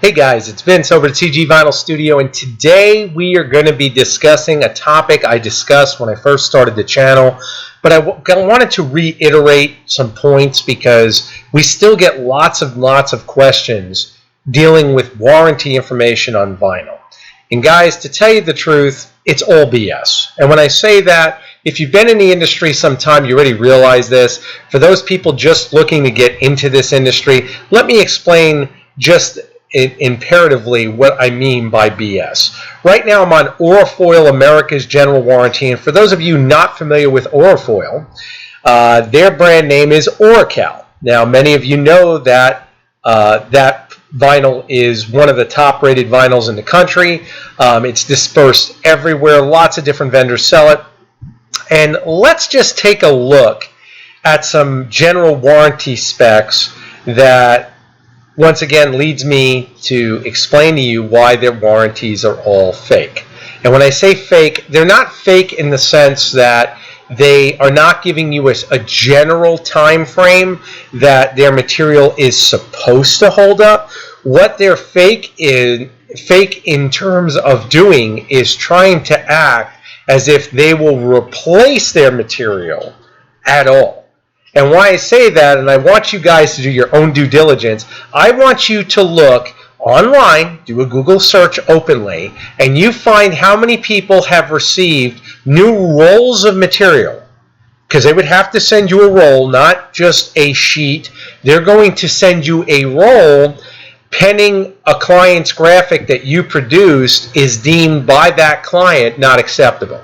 Hey guys, it's Vince over at CG Vinyl Studio, and today we are going to be discussing a topic I discussed when I first started the channel, but I wanted to reiterate some points because we still get lots of questions dealing with warranty information on vinyl. And guys, to tell you the truth, it's all BS. And when I say that, if you've been in the industry some time, you already realize this. For those people just looking to get into this industry, let me explain just imperatively what I mean by BS. Right now I'm on Orafoil America's General Warranty, and for those of you not familiar with Orafoil, their brand name is Oracal. Now many of you know that that vinyl is one of the top rated vinyls in the country. It's dispersed everywhere. Lots of different vendors sell it. And let's just take a look at some general warranty specs that once again leads me to explain to you why their warranties are all fake. And when I say fake, they're not fake in the sense that they are not giving you a general time frame that their material is supposed to hold up. What they're fake in terms of doing is trying to act as if they will replace their material at all. And why I say that, and I want you guys to do your own due diligence, I want you to look online, do a Google search openly, and you find how many people have received new rolls of material. Because they would have to send you a roll, not just a sheet. They're going to send you a roll pending a client's graphic that you produced is deemed by that client not acceptable.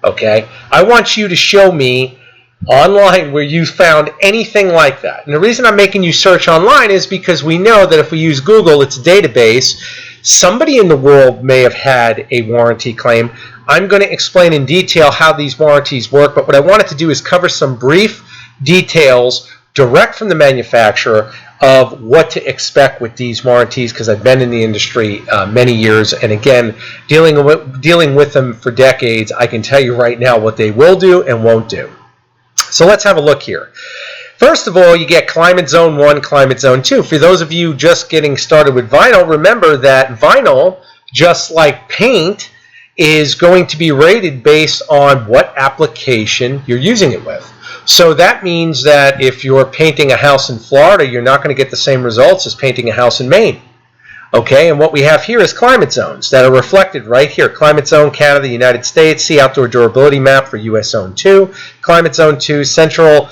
Okay? I want you to show me online where you found anything like that. And the reason I'm making you search online is because we know that if we use Google, it's a database. Somebody in the world may have had a warranty claim. I'm going to explain in detail how these warranties work, but what I wanted to do is cover some brief details direct from the manufacturer of what to expect with these warranties, because I've been in the industry many years, and again, dealing with them for decades, I can tell you right now what they will do and won't do. So let's have a look here. First of all, you get Climate Zone 1, Climate Zone 2. For those of you just getting started with vinyl, remember that vinyl, just like paint, is going to be rated based on what application you're using it with. So that means that if you're painting a house in Florida, you're not going to get the same results as painting a house in Maine. Okay, and what we have here is climate zones that are reflected right here. Climate Zone Canada, United States. See Outdoor Durability Map for US Zone 2. Climate Zone 2, Central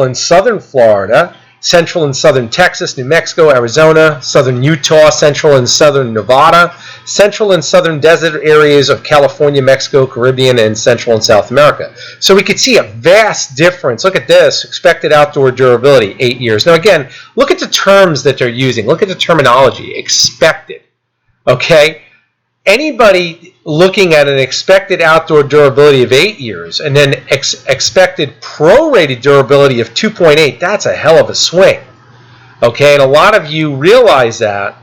and Southern Florida. Central and Southern Texas, New Mexico, Arizona. Southern Utah, Central and Southern Nevada. Central and Southern desert areas of California, Mexico, Caribbean, and Central and South America. So we could see a vast difference. Look at this. Expected outdoor durability, 8 years. Now again, look at the terms that they're using. Look at the terminology. Expected. Okay? Anybody looking at an expected outdoor durability of 8 years and then expected prorated durability of 2.8, that's a hell of a swing. Okay? And a lot of you realize that.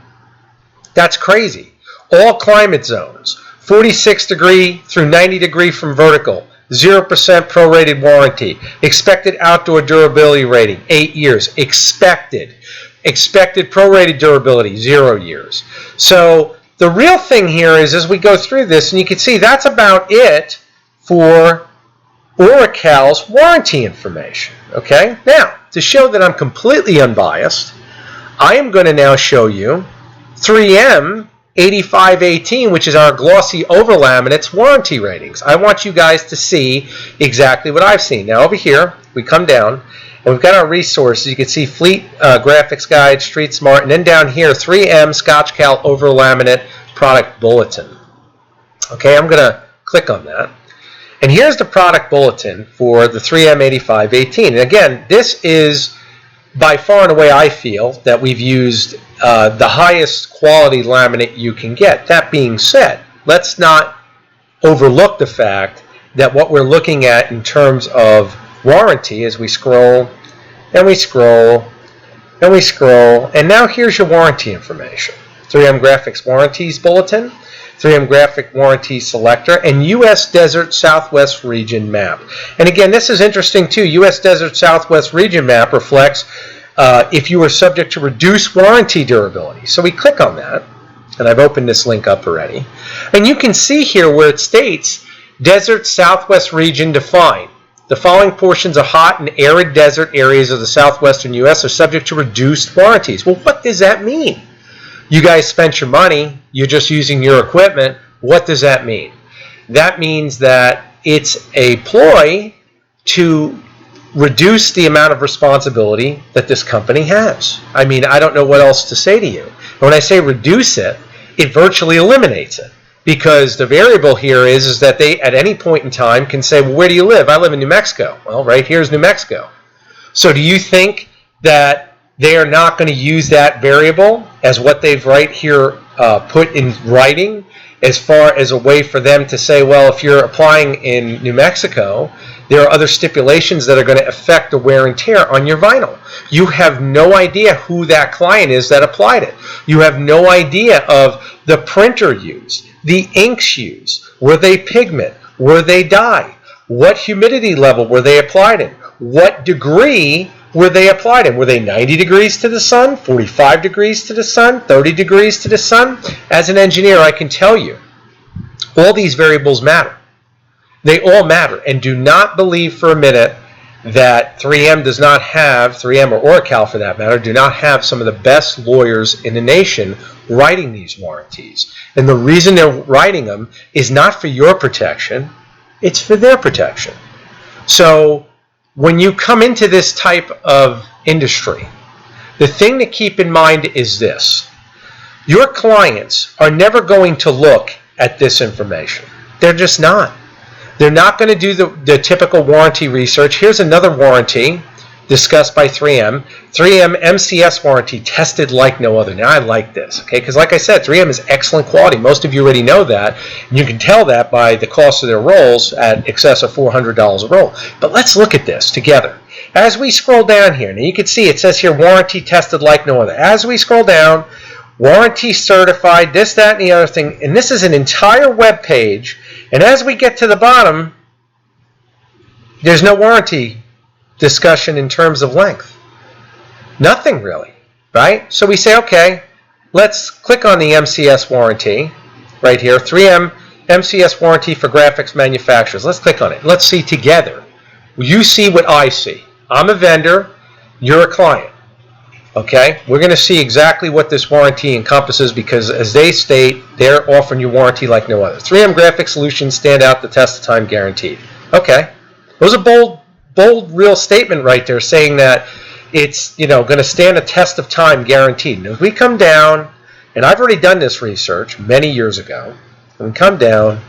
That's crazy. All climate zones, 46 degree through 90 degree from vertical, 0% prorated warranty. Expected outdoor durability rating, 8 years. Expected prorated durability, 0 years. So the real thing here is as we go through this, and you can see that's about it for Oracal's warranty information. Okay? Now, to show that I'm completely unbiased, I am going to now show you 3M 8518, which is our glossy overlaminate's warranty ratings. I want you guys to see exactly what I've seen. Now over here, we come down, and we've got our resources. You can see Fleet Graphics Guide, Street Smart, and then down here, 3M Scotch Cal Overlaminate Product Bulletin. Okay, I'm going to click on that. And here's the product bulletin for the 3M 8518. And again, this is by far and away, I feel, that we've used the highest quality laminate you can get. That being said, let's not overlook the fact that what we're looking at in terms of warranty as we scroll and we scroll and we scroll, and now here's your warranty information. 3M Graphics Warranties Bulletin, 3M Graphic Warranty Selector, and U.S. Desert Southwest Region Map. And again, this is interesting too. U.S. Desert Southwest Region Map reflects if you are subject to reduced warranty durability. So we click on that, and I've opened this link up already. And you can see here where it states, desert southwest region defined. The following portions of hot and arid desert areas of the southwestern U.S. are subject to reduced warranties. Well, what does that mean? You guys spent your money, you're just using your equipment. What does that mean? That means that it's a ploy to reduce the amount of responsibility that this company has. I mean, I don't know what else to say to you. When I say reduce it, it virtually eliminates it. Because the variable here is that they, at any point in time, can say, well, where do you live? I live in New Mexico. Well, right here is New Mexico. So do you think that they are not going to use that variable as what they've right here put in writing as far as a way for them to say, well, if you're applying in New Mexico, there are other stipulations that are going to affect the wear and tear on your vinyl. You have no idea who that client is that applied it. You have no idea of the printer used, the inks used, were they pigment, were they dye, what humidity level were they applied in, what degree were they applied in. Were they 90 degrees to the sun, 45 degrees to the sun, 30 degrees to the sun? As an engineer, I can tell you, all these variables matter. They all matter, and do not believe for a minute that 3M does not have, 3M or Oracal for that matter, do not have some of the best lawyers in the nation writing these warranties. And the reason they're writing them is not for your protection, it's for their protection. So when you come into this type of industry, the thing to keep in mind is this. Your clients are never going to look at this information. They're just not. They're not going to do the typical warranty research. Here's another warranty discussed by 3M. 3M MCS warranty tested like no other. Now, I like this, okay? Because like I said, 3M is excellent quality. Most of you already know that. And you can tell that by the cost of their rolls at excess of $400 a roll. But let's look at this together. As we scroll down here, now you can see it says here, warranty tested like no other. As we scroll down, warranty certified, this, that, and the other thing. And this is an entire web page. And as we get to the bottom, there's no warranty discussion in terms of length. Nothing really, right? So we say, okay, let's click on the MCS warranty right here, 3M MCS warranty for graphics manufacturers. Let's click on it. Let's see together. You see what I see. I'm a vendor, you're a client. Okay, we're going to see exactly what this warranty encompasses because, as they state, they're offering you warranty like no other. 3M graphic solutions stand out the test of time guaranteed. Okay, those are bold, real statement right there saying that it's going to stand a test of time guaranteed. And if we come down, and I've already done this research many years ago, and we come down,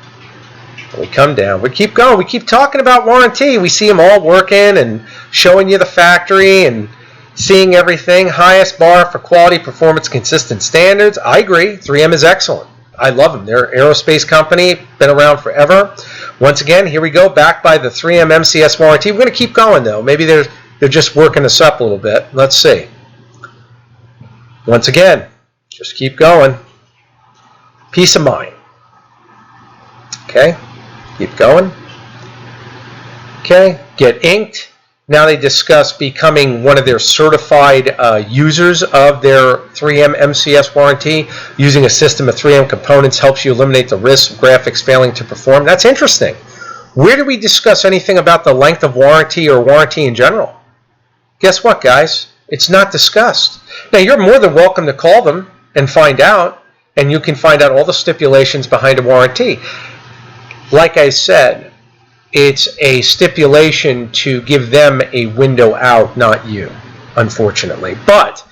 we keep going, we keep talking about warranty. We see them all working and showing you the factory and seeing everything, highest bar for quality, performance, consistent standards. I agree. 3M is excellent. I love them. They're an aerospace company, been around forever. Once again, here we go, backed by the 3M MCS warranty. We're going to keep going, though. Maybe they're just working us up a little bit. Let's see. Once again, just keep going. Peace of mind. Okay, keep going. Okay, get inked. Now they discuss becoming one of their certified users of their 3M MCS warranty. Using a system of 3M components helps you eliminate the risk of graphics failing to perform. That's interesting. Where do we discuss anything about the length of warranty or warranty in general? Guess what, guys? It's not discussed. Now, you're more than welcome to call them and find out, and you can find out all the stipulations behind a warranty. Like I said, it's a stipulation to give them a window out, not you, unfortunately. But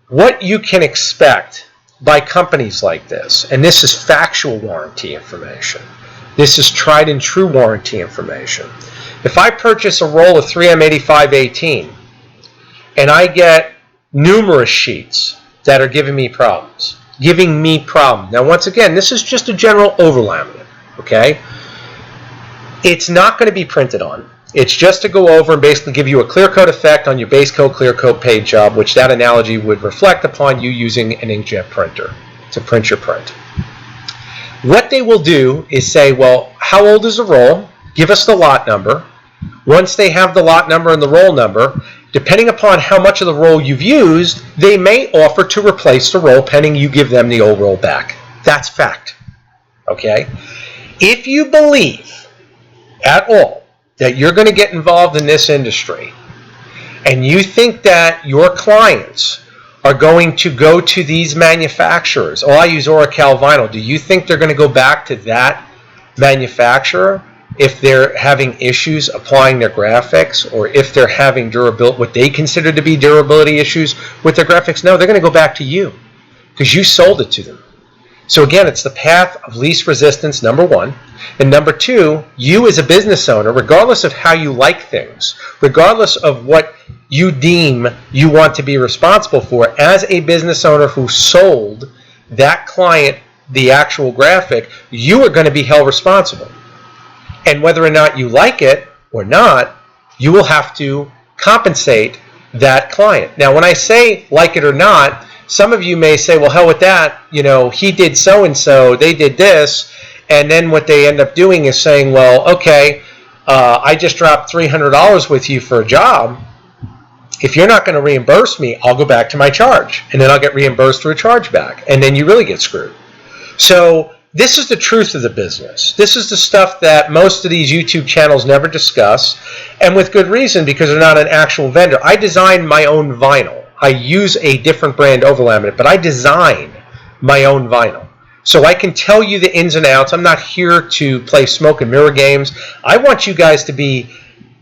what you can expect by companies like this, and this is factual warranty information, this is tried and true warranty information. If I purchase a roll of 3M 8518 and I get numerous sheets that are giving me problems, now once again, this is just a general overlaminate, okay? It's not going to be printed on. It's just to go over and basically give you a clear coat effect on your base coat, clear coat paint job, which that analogy would reflect upon you using an inkjet printer to print your print. What they will do is say, well, how old is the roll? Give us the lot number. Once they have the lot number and the roll number, depending upon how much of the roll you've used, they may offer to replace the roll pending you give them the old roll back. That's fact. Okay? If you believe at all that you're going to get involved in this industry and you think that your clients are going to go to these manufacturers, I use Oracal vinyl, do you think they're going to go back to that manufacturer if they're having issues applying their graphics, or if they're having durability, what they consider to be durability issues with their graphics? No, they're going to go back to you because you sold it to them. So again, it's the path of least resistance, number one. And number two, you as a business owner, regardless of how you like things, regardless of what you deem you want to be responsible for, as a business owner who sold that client the actual graphic, you are going to be held responsible. And whether or not you like it or not, you will have to compensate that client. Now, when I say like it or not, some of you may say, well, hell with that, he did so-and-so, they did this, and then what they end up doing is saying, well, okay, I just dropped $300 with you for a job. If you're not going to reimburse me, I'll go back to my charge, and then I'll get reimbursed through a chargeback, and then you really get screwed. So this is the truth of the business. This is the stuff that most of these YouTube channels never discuss, and with good reason, because they're not an actual vendor. I design my own vinyl. I use a different brand overlaminate, but I design my own vinyl. So I can tell you the ins and outs. I'm not here to play smoke and mirror games. I want you guys to be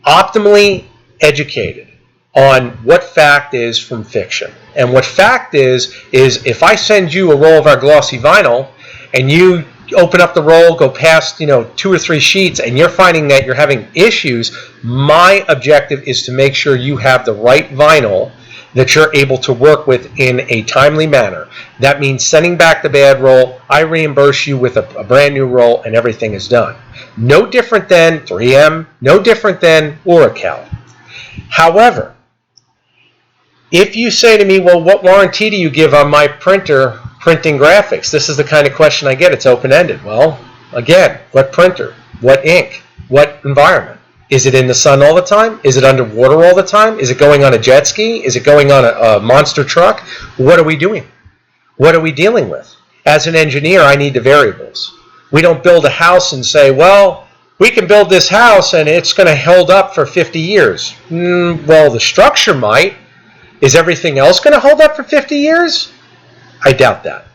optimally educated on what fact is from fiction. And what fact is if I send you a roll of our glossy vinyl and you open up the roll, go past 2 or 3 sheets, and you're finding that you're having issues, my objective is to make sure you have the right vinyl that you're able to work with in a timely manner. That means sending back the bad roll, I reimburse you with a brand new roll, and everything is done. No different than 3M, no different than Oracal. However, if you say to me, well, what warranty do you give on my printer printing graphics? This is the kind of question I get. It's open-ended. Well, again, what printer? What ink? What environment? Is it in the sun all the time? Is it underwater all the time? Is it going on a jet ski? Is it going on a monster truck? What are we doing? What are we dealing with? As an engineer, I need the variables. We don't build a house and say, well, we can build this house and it's going to hold up for 50 years. Well, the structure might. Is everything else going to hold up for 50 years? I doubt that.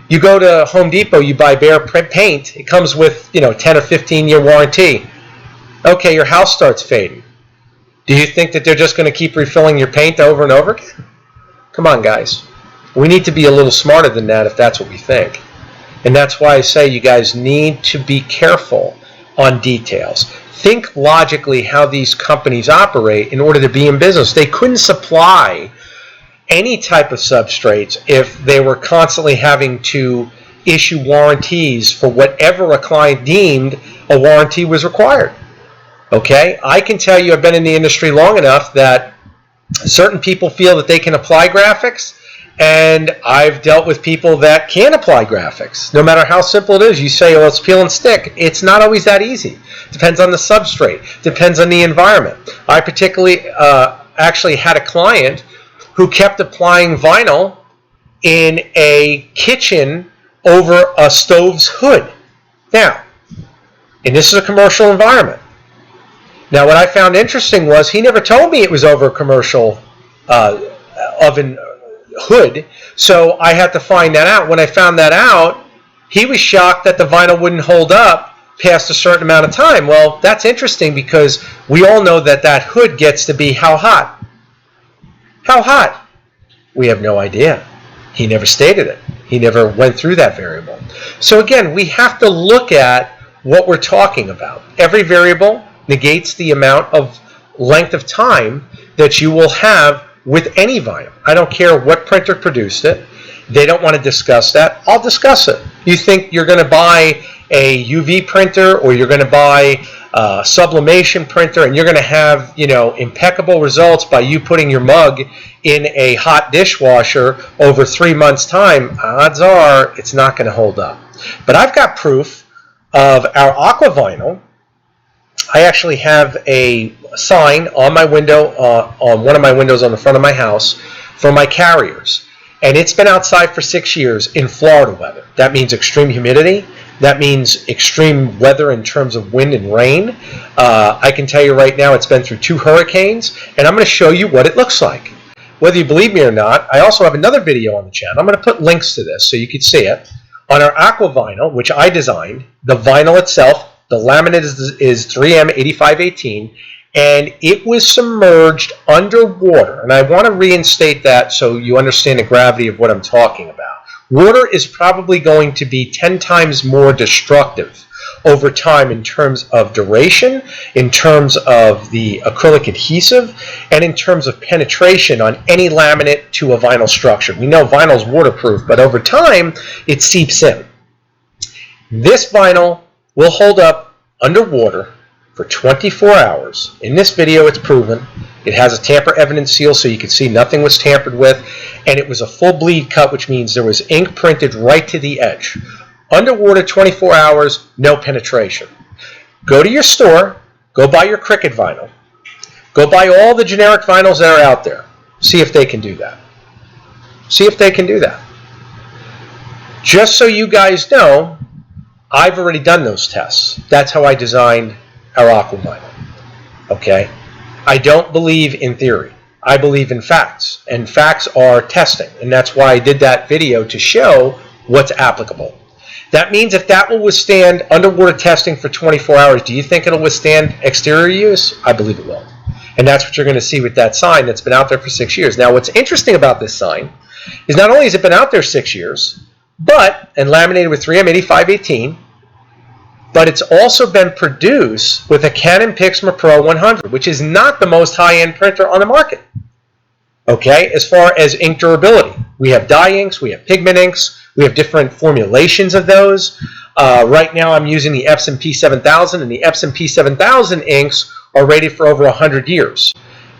You go to Home Depot, you buy bare paint. It comes with 10 or 15-year warranty. Okay, your house starts fading. Do you think that they're just going to keep refilling your paint over and over again? Come on, guys. We need to be a little smarter than that if that's what we think. And that's why I say you guys need to be careful on details. Think logically how these companies operate in order to be in business. They couldn't supply any type of substrates if they were constantly having to issue warranties for whatever a client deemed a warranty was required. Okay, I can tell you I've been in the industry long enough that certain people feel that they can apply graphics, and I've dealt with people that can't apply graphics. No matter how simple it is, you say, well, it's peel and stick. It's not always that easy. Depends on the substrate. Depends on the environment. I particularly actually had a client who kept applying vinyl in a kitchen over a stove's hood. Now, and this is a commercial environment. Now, what I found interesting was he never told me it was over a commercial oven hood, so I had to find that out. When I found that out, he was shocked that the vinyl wouldn't hold up past a certain amount of time. Well, that's interesting because we all know that that hood gets to be how hot? How hot? We have no idea. He never stated it. He never went through that variable. So again, we have to look at what we're talking about. Every variable negates the amount of length of time that you will have with any vinyl. I don't care what printer produced it. They don't want to discuss that. I'll discuss it. You think you're going to buy a UV printer or you're going to buy a sublimation printer and you're going to have, impeccable results by you putting your mug in a hot dishwasher over 3 months' time, odds are it's not going to hold up. But I've got proof of our aqua vinyl. I actually have a sign on my window, on one of my windows on the front of my house for my carriers. And it's been outside for 6 years in Florida weather. That means extreme humidity. That means extreme weather in terms of wind and rain. I can tell you right now it's been through 2 hurricanes, and I'm going to show you what it looks like. Whether you believe me or not, I also have another video on the channel. I'm going to put links to this so you can see it. On our aqua vinyl, which I designed, the vinyl itself, the laminate is 3M 8518, and it was submerged underwater. And I want to reinstate that so you understand the gravity of what I'm talking about. Water is probably going to be 10 times more destructive over time in terms of duration, in terms of the acrylic adhesive, and in terms of penetration on any laminate to a vinyl structure. We know vinyl is waterproof, but over time it seeps in. This vinyl will hold up underwater for 24 hours. In this video it's proven. It has a tamper evidence seal so you can see nothing was tampered with, and it was a full bleed cut, which means there was ink printed right to the edge. Underwater 24 hours, no penetration. Go to your store, go buy your Cricut vinyl, go buy all the generic vinyls that are out there. See if they can do that. See if they can do that. Just so you guys know, I've already done those tests. That's how I designed our aqua vinyl. Okay? I don't believe in theory. I believe in facts, and facts are testing, and that's why I did that video to show what's applicable. That means if that will withstand underwater testing for 24 hours, do you think it'll withstand exterior use? I believe it will. And that's what you're going to see with that sign that's been out there for 6 years. Now, what's interesting about this sign is not only has it been out there 6 years, and laminated with 3M 8518, but it's also been produced with a Canon Pixma Pro 100, which is not the most high-end printer on the market. Okay, as far as ink durability, we have dye inks, we have pigment inks, we have different formulations of those. Right now I'm using the Epson P7000, and the Epson P7000 inks are rated for over 100 years.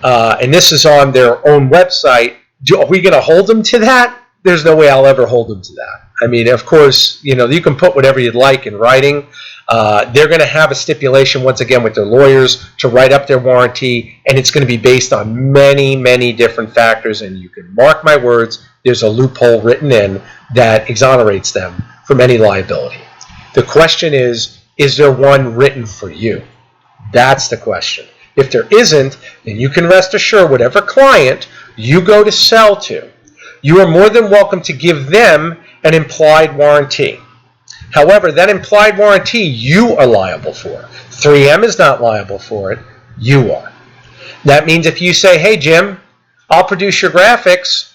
And this is on their own website. Are we going to hold them to that? There's no way I'll ever hold them to that. I mean, of course, you know, you can put whatever you'd like in writing. They're going to have a stipulation, once again, with their lawyers to write up their warranty, and it's going to be based on many, many different factors, and you can mark my words, there's a loophole written in that exonerates them from any liability. The question is there one written for you? That's the question. If there isn't, then you can rest assured whatever client you go to sell to, you are more than welcome to give them an implied warranty. However, that implied warranty you are liable for. 3M is not liable for it. You are. That means if you say, hey, Jim, I'll produce your graphics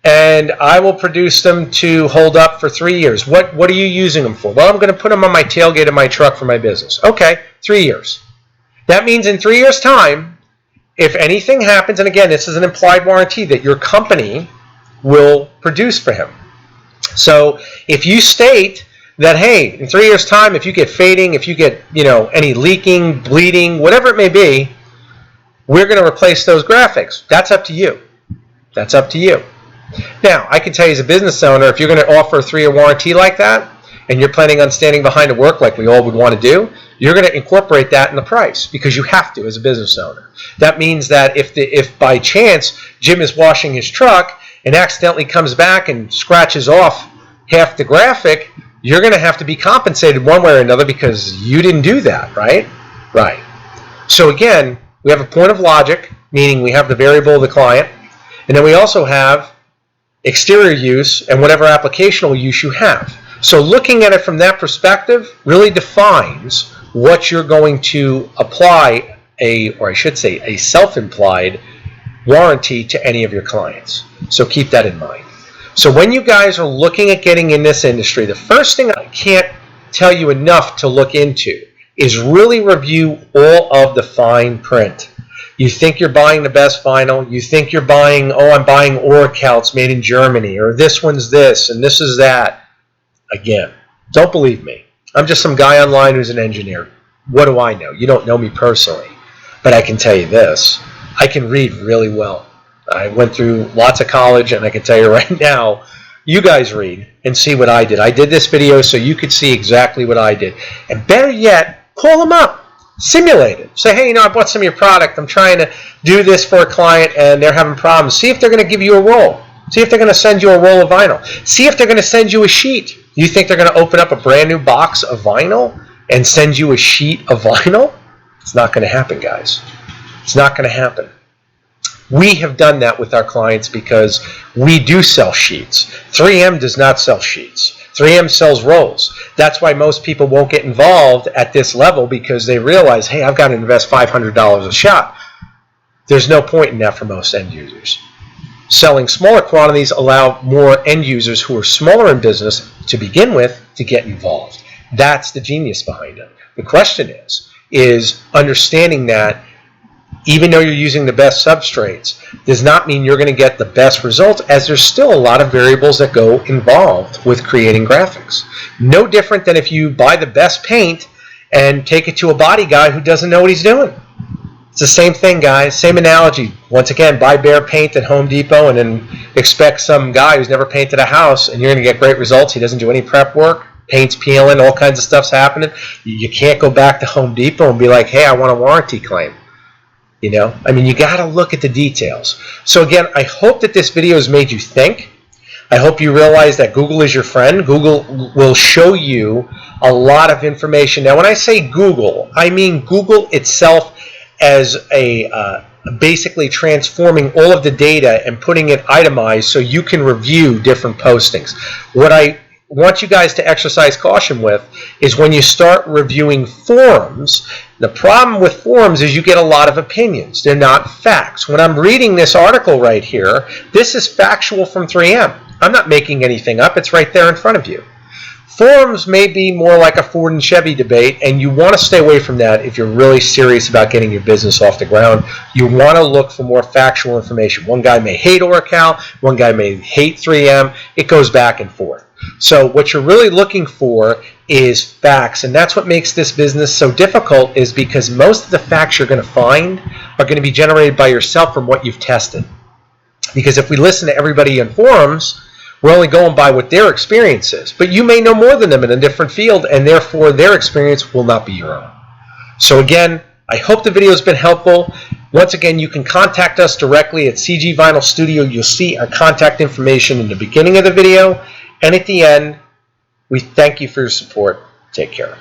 and I will produce them to hold up for 3 years. What are you using them for? Well, I'm going to put them on my tailgate of my truck for my business. Okay, 3 years. That means in 3 years' time, if anything happens, and again, this is an implied warranty that your company will produce for him. So if you state that, hey, in 3 years' time, if you get fading, if you get, you know, any leaking, bleeding, whatever it may be, we're going to replace those graphics. That's up to you. That's up to you. Now, I can tell you as a business owner, if you're going to offer a 3-year warranty like that, and you're planning on standing behind the work like we all would want to do, you're going to incorporate that in the price because you have to as a business owner. That means that if by chance Jim is washing his truck and accidentally comes back and scratches off half the graphic, you're going to have to be compensated one way or another because you didn't do that, right? Right. So again, we have a point of logic, meaning we have the variable of the client, and then we also have exterior use and whatever applicational use you have. So looking at it from that perspective really defines what you're going to apply or I should say a self-implied warranty to any of your clients. So keep that in mind. So when you guys are looking at getting in this industry, the first thing I can't tell you enough to look into is really review all of the fine print. You think you're buying the best vinyl, you think you're buying, oh, I'm buying Oracal, it's made in Germany, or this one's this, and this is that. Again, don't believe me. I'm just some guy online who's an engineer. What do I know? You don't know me personally. But I can tell you this. I can read really well. I went through lots of college, and I can tell you right now, you guys read and see what I did. I did this video so you could see exactly what I did. And better yet, call them up. Simulate it. Say, hey, I bought some of your product. I'm trying to do this for a client, and they're having problems. See if they're going to give you a roll. See if they're going to send you a roll of vinyl. See if they're going to send you a sheet. You think they're going to open up a brand new box of vinyl and send you a sheet of vinyl? It's not going to happen, guys. It's not going to happen. We have done that with our clients because we do sell sheets. 3M does not sell sheets. 3M sells rolls. That's why most people won't get involved at this level, because they realize, hey, I've got to invest $500 a shot. There's no point in that for most end users. Selling smaller quantities allow more end users who are smaller in business to begin with to get involved. That's the genius behind it. The question is understanding that even though you're using the best substrates, does not mean you're going to get the best results, as there's still a lot of variables that go involved with creating graphics. No different than if you buy the best paint and take it to a body guy who doesn't know what he's doing. It's the same thing, guys. Same analogy. Once again, buy bare paint at Home Depot and then expect some guy who's never painted a house, and you're going to get great results. He doesn't do any prep work. Paint's peeling. All kinds of stuff's happening. You can't go back to Home Depot and be like, hey, I want a warranty claim. You got to look at the details. So again, I hope that this video has made you think. I hope you realize that Google is your friend. Google will show you a lot of information. Now, when I say Google, I mean Google itself as basically transforming all of the data and putting it itemized so you can review different postings. What I want you guys to exercise caution with is when you start reviewing forums. The problem with forums is you get a lot of opinions. They're not facts. When I'm reading this article right here, this is factual from 3M. I'm not making anything up. It's right there in front of you. Forums may be more like a Ford and Chevy debate, and you want to stay away from that if you're really serious about getting your business off the ground. You want to look for more factual information. One guy may hate Oracal, one guy may hate 3M. It goes back and forth. So what you're really looking for is facts, and that's what makes this business so difficult, is because most of the facts you're going to find are going to be generated by yourself from what you've tested. Because if we listen to everybody in forums, we're only going by what their experience is. But you may know more than them in a different field, and therefore their experience will not be your own. So again, I hope the video has been helpful. Once again, you can contact us directly at CG Vinyl Studio. You'll see our contact information in the beginning of the video. And at the end, we thank you for your support. Take care.